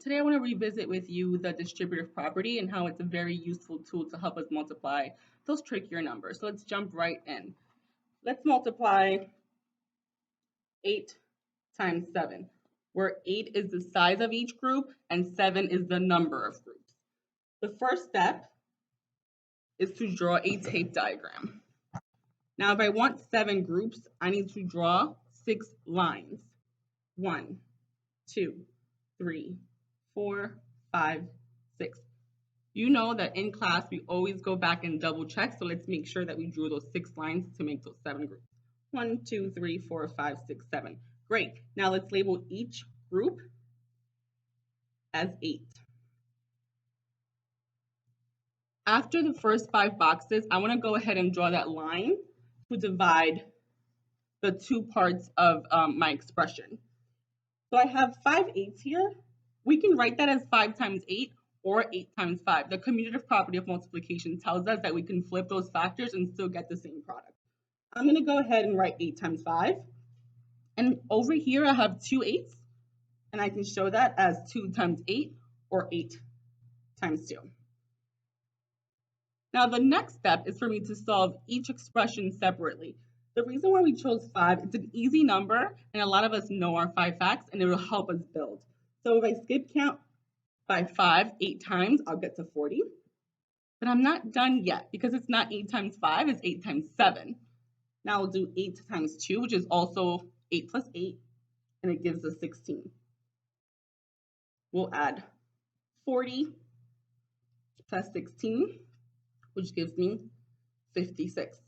Today I want to revisit with you the distributive property and how it's a very useful tool to help us multiply those trickier numbers. So let's jump right in. Let's multiply 8 times 7, where 8 is the size of each group and 7 is the number of groups. The first step is to draw a tape diagram. Now, if I want 7 groups, I need to draw 6 lines. 1, 2, 3, 4, 5, 6. You know that in class we always go back and double check, so let's make sure that we drew those 6 lines to make those 7 groups. 1, 2, 3, 4, 5, 6, 7. Great. Now let's label each group as 8. After the first 5 boxes, I want to go ahead and draw that line to divide the two parts of my expression. So I have 5 8s here. We can write that as 5 times 8 or 8 times 5. The commutative property of multiplication tells us that we can flip those factors and still get the same product. I'm going to go ahead and write 8 times 5. And over here I have 2 8s, and I can show that as 2 times 8 or 8 times 2. Now the next step is for me to solve each expression separately. The reason why we chose 5, it's an easy number, and a lot of us know our 5 facts, and it will help us build. So if I skip count by 5 8 times, I'll get to 40. But I'm not done yet, because it's not 8 times 5, it's 8 times 7. Now we'll do 8 times 2, which is also 8 plus 8, and it gives us 16. We'll add 40 plus 16, which gives me 56.